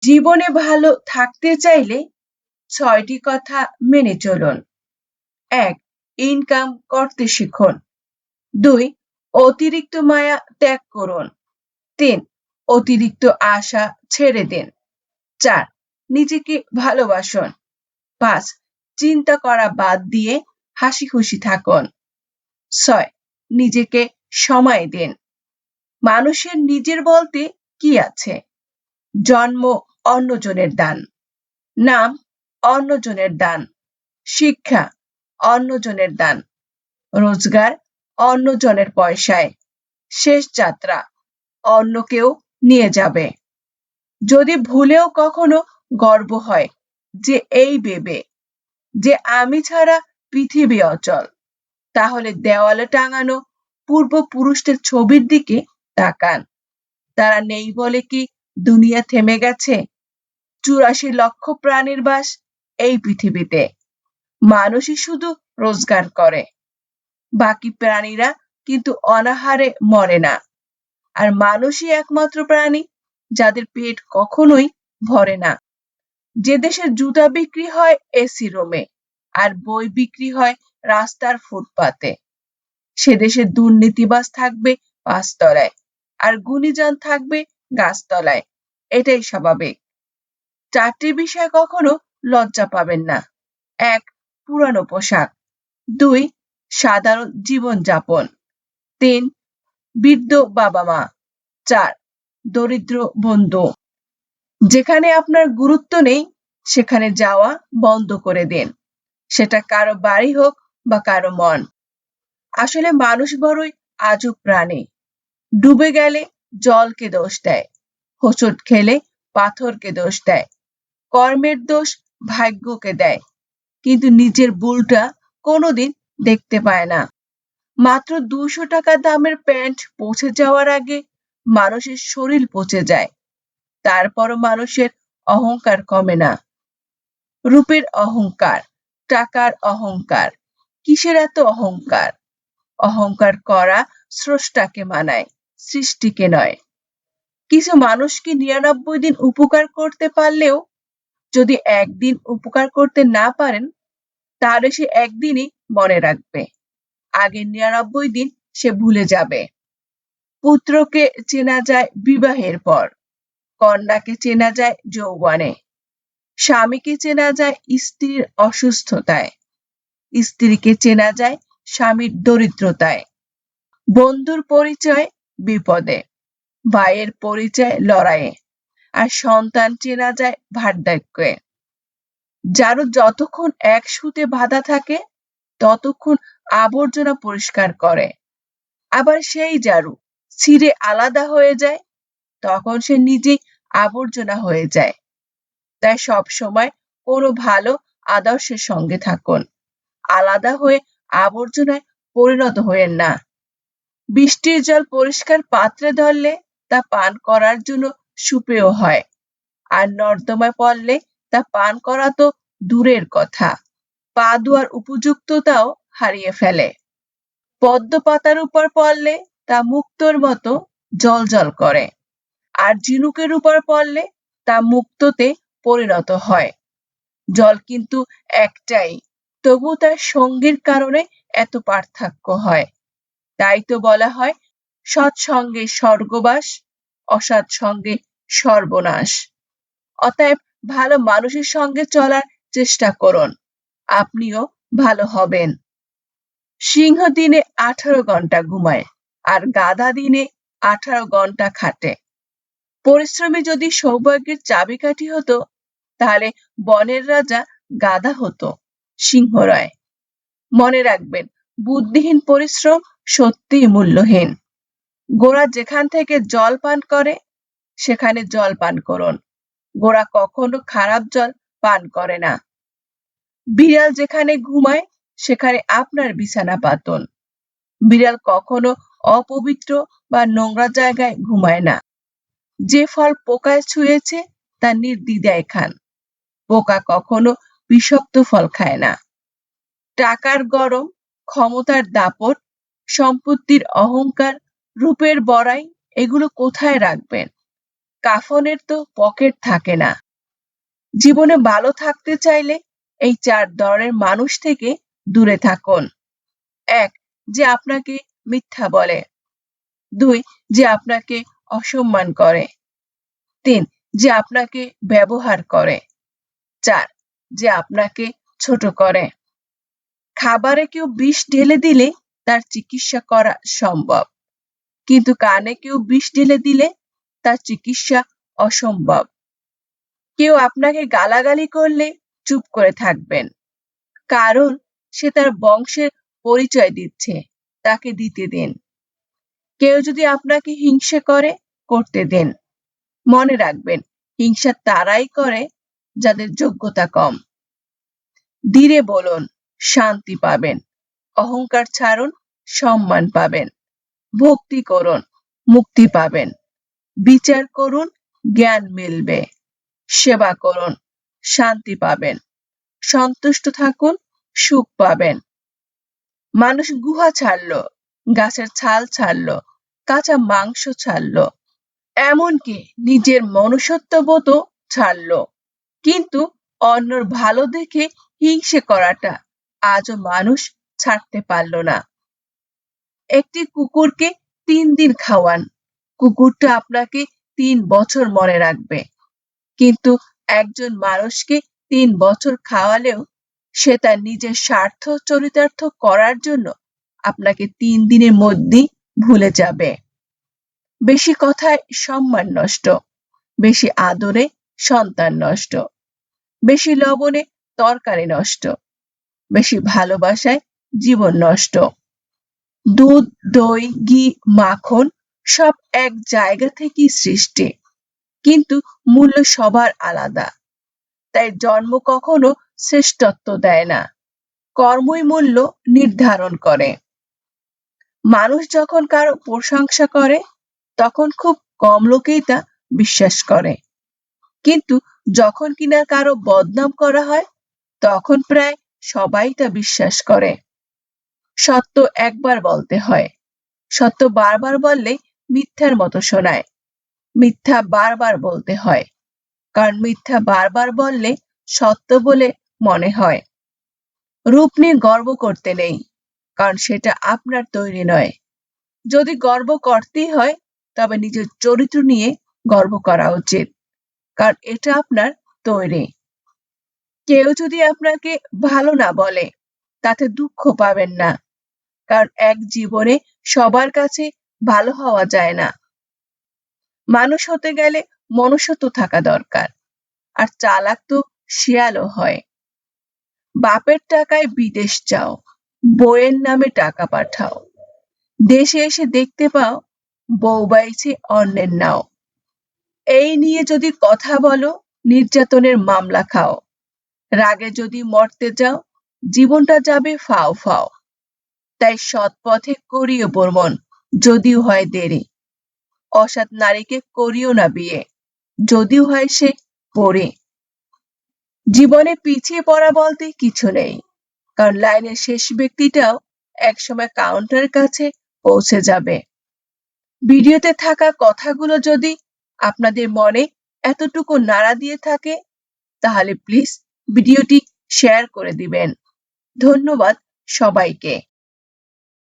জীবনে ভালো থাকতে চাইলে ৬টি কথা মেনে চলুন। ১. ইনকাম করতে শিখুন। ২. অতিরিক্ত মায়া ত্যাগ করুন। ৩. অতিরিক্ত আশা ছেড়ে দিন। ৪. নিজেকে ভালোবাসুন। ৫. চিন্তা করা বাদ দিয়ে হাসিখুশি থাকুন। ৬. নিজেকে সময় দিন। মানুষের নিজের বলতে কি আছে? জন্ম অন্যজনের দান, নাম অন্যজনের দান, শিক্ষা অন্যজনের দান, রোজগার অন্যজনের পয়সায়, শেষ যাত্রা অন্য কেউ নিয়ে যাবে। যদি ভুলেও কখনো গর্ব হয় যে এই ভেবে যে আমি ছাড়া পৃথিবী অচল, তাহলে দেওয়ালে টাঙানো পূর্বপুরুষদের ছবির দিকে তাকান। তারা নেই বলে কি দুনিয়া থেমে গেছে? ৮৪ লক্ষ প্রাণীর বাস এই পৃথিবীতে। মানুষই শুধু রোজগার করে, বাকি প্রাণীরা কিন্তু অনাহারে মরে না। আর মানুষই একমাত্র প্রাণী যাদের পেট কখনোই ভরে না। যে দেশে জুতা বিক্রি হয় এসি রুমে আর বই বিক্রি হয় রাস্তার ফুটপাতে, সে দেশে দুর্নীতিবাজ থাকবে ৫ তলায় আর গুণীজন থাকবে গাছতলায়। এটাই স্বাভাবিক। ৪টি বিষয়ে কখনো লজ্জা পাবেন না। ১. পুরানো পোশাক। ২. সাধারণ জীবনযাপন। ৩. বৃদ্ধ বাবা-মা। ৪. দরিদ্র বন্ধু। যেখানে আপনার গুরুত্ব নেই সেখানে যাওয়া বন্ধ করে দিন। সেটা কারো বাড়ি হোক বা কারো মন। আসলে মানুষ বড়ই আজব প্রাণী। ডুবে গেলে জলকে দোষ দেয়, হোঁচট খেলে পাথরকে দোষ দেয়, কর্মের দোষ ভাগ্যকে দেয়, কিন্তু নিজের ভুলটা কোনোদিন দেখতে পায় না। মাত্র ২০০ টাকা দামের প্যান্ট পচে যাওয়ার আগে মানুষের শরীর পচে যায়, তারপরও মানুষের অহংকার কমে না। রূপের অহংকার, টাকার অহংকার, কিসের এত অহংকার? অহংকার করা স্রষ্টাকে মানায়, সৃষ্টিকে নয়। কিছু মানুষ কি ৯৯ দিন উপকার করতে পারলেও যদি একদিন উপকার করতে না পারেন, তাহলে সে একদিনই মনে রাখবে, আগের ৯৯ দিন সে ভুলে যাবে। পুত্রকে চেনা যায় বিবাহের পর, কন্যাকে চেনা যায় যৌবনে, স্বামীকে চেনা যায় স্ত্রীর অসুস্থতায়, স্ত্রীকে চেনা যায় স্বামীর দরিদ্রতায়, বন্ধুর পরিচয় বিপদে, ভাইয়ের পরিচয় লড়াইয়ে, আর সন্তান চেনা যায় বার্ধক্যে। যারও যতক্ষণ এক সুতে বাঁধা থাকে ততক্ষণ আবর্জনা পরিষ্কার করে, আবার সেই ঝাড়ু ছিঁড়ে আলাদা হয়ে যায় তখন সে নিজেই আবর্জনা হয়ে যায়। তাই সব সময় কোনো ভালো আদর্শের সঙ্গে থাকুন, আলাদা হয়ে আবর্জনায় পরিণত হয়েন না। বৃষ্টির জল পরিষ্কার পাত্রে ধরলে তা পান করার জন্য সুপেয় হয়, আর নর্দমায় পড়লে তা পান করা তো দূরের কথা, পা ধোয়ার উপযুক্ততাও হারিয়ে ফেলে। পদ্ম পাতার উপর পড়লে তা মুক্তোর মতো জ্বলজ্বল করে, আর ঝিনুকের উপর পড়লে তা মুক্তোতে পরিণত হয়। জল কিন্তু একটাই, তবু তার সঙ্গীর কারণে এত পার্থক্য হয়। তাই তো বলা হয় সৎসঙ্গে স্বর্গবাস, অসৎ সঙ্গে সর্বনাশ। অতএব ভালো মানুষের সঙ্গে চলার চেষ্টা করুন, আপনিও ভালো হবেন। সিংহ দিনে ১৮ ঘন্টা ঘুমায় আর গাধা দিনে ১৮ ঘন্টা খাটে। পরিশ্রমী যদি সৌভাগ্যের চাবিকাঠি হতো, তাহলে বনের রাজা গাধা হতো, সিংহ নয়। মনে রাখবেন, বুদ্ধিহীন পরিশ্রম সত্যিই মূল্যহীন। গোরা যেখান থেকে জল পান করে সেখানে জল পান করুন, গোরা কখনো খারাপ জল পান করে না। বিড়াল যেখানে ঘুমায় সেখানে আপনার বিছানা পাতুন, বিড়াল কখনো অপবিত্র বা নোংরা জায়গায় ঘুমায় না। যে ফল পোকায় ছুঁয়েছে তা নির্দ্বিধায় খান, পোকা কখনো বিষাক্ত ফল খায় না। টাকার গরম, ক্ষমতার দাপট, সম্পত্তির অহংকার, রূপের বড়াই, এগুলো কোথায় রাখবেন? কাফনের তো পকেট থাকে না। জীবনে ভালো থাকতে চাইলে এই 4 ধরনের মানুষ থেকে দূরে থাকুন। 1. যে আপনাকে মিথ্যা বলে। 2. যে আপনাকে অসম্মান করে। 3. যে আপনাকে ব্যবহার করে। 4. যে আপনাকে ছোট করে। খাবারে কেউ বিষ ঢেলে দিলে তার চিকিৎসা করা সম্ভব, কিন্তু কানে কেউ বিষ ঢেলে দিলে তার চিকিৎসা অসম্ভব। কেউ আপনাকে গালাগালি করলে চুপ করে থাকবেন, কারণ সে তার বংশের পরিচয় দিচ্ছে, তাকে দিতে দিন। কেউ যদি আপনাকে হিংসে করে, করতে দিন। মনে রাখবেন, হিংসা তারাই করে যাদের যোগ্যতা কম। ধীরে বলুন, শান্তি পাবেন। অহংকার ছাড়ুন, সম্মান পাবেন। ভক্তি করুন, মুক্তি পাবেন। বিচার করুন, জ্ঞান মিলবে। সেবা করুন, শান্তি পাবেন। সন্তুষ্ট থাকুন, সুখ পাবেন। মানুষ গুহা ছাড়লো, গাছের ছাল ছাড়লো, কাঁচা মাংস ছাড়লো, এমনকি নিজের মনুষ্যত্ববোধও ছাড়লো, কিন্তু অন্যর ভালো দেখে হিংসে করাটা আজও মানুষ ছাড়তে পারল না। একটি কুকুরকে 3 দিন খাওয়ান, কুকুরটা আপনাকে 3 বছর মনে রাখবে, কিন্তু একজন মানুষকে 3 বছর খাওয়ালেও সে তার নিজের স্বার্থ চরিতার্থ করার জন্য আপনাকে 3 দিনের মধ্যেই ভুলে যাবে। বেশি কথায় সম্মান নষ্ট, বেশি আদরে সন্তান নষ্ট, বেশি লবণে তরকারি নষ্ট, বেশি ভালোবাসায় জীবন নষ্ট। দুধ, দই, ঘি, মাখন সব এক জায়গা থেকেই সৃষ্টি, কিন্তু মূল্য সবার আলাদা। তাই জন্ম কখনো শ্রেষ্ঠত্ব দেয় না, কর্মই মূল্য নির্ধারণ করে। মানুষ যখন কারো প্রশংসা করে, তখন খুব কম লোকেই তা বিশ্বাস করে, কিন্তু যখন কিনা কারো বদনাম করা হয়, তখন প্রায় সবাই তা বিশ্বাস করে। সত্য একবার বলতে হয়, সত্য বারবার বললে মিথ্যার মতো শোনায়। মিথ্যা বারবার বলতে হয়, কারণ মিথ্যা বারবার বললে সত্য বলে মনে হয়। রূপ নিয়ে গর্ব করতে নেই, কারণ সেটা আপনার তৈরি নয়। যদি গর্ব করতেই হয়, তবে নিজের চরিত্র নিয়ে গর্ব করা উচিত, কারণ এটা আপনার তৈরি। কেউ যদি আপনাকে ভালো না বলে, তাতে দুঃখ পাবেন না, কারণ এক জীবনে সবার কাছে ভালো হওয়া যায় না। মানুষ হতে গেলে মনুষ্যত্ব থাকা দরকার, আর চালাক তো শিয়ালও হয়। বাপের টাকায় বিদেশ যাও, বউয়ের নামে টাকা পাঠাও, দেশে এসে দেখতে পাও বউ বাইছে অন্যের নাও। এই নিয়ে যদি কথা বলো, নির্যাতনের মামলা খাও। রাগে যদি মরতে যাও, জীবনটা যাবে ফাও ফাও। তাই সৎ পথে করিও ভ্রমণ, যদিও হয় দেরি। অসৎ নারীকে করিও না বিয়ে, যদিও হয় সে পড়ে। জীবনে পিছিয়ে পড়া বলতে কিছু নেই, কারণ লাইনের শেষ ব্যক্তিটাও একসময় কাউন্টারের কাছে পৌঁছে যাবে। ভিডিওতে থাকা কথাগুলো যদি আপনাদের মনে এতটুকু নাড়া দিয়ে থাকে, তাহলে প্লিজ ভিডিওটি শেয়ার করে দিবেন। ধন্যবাদ সবাইকে।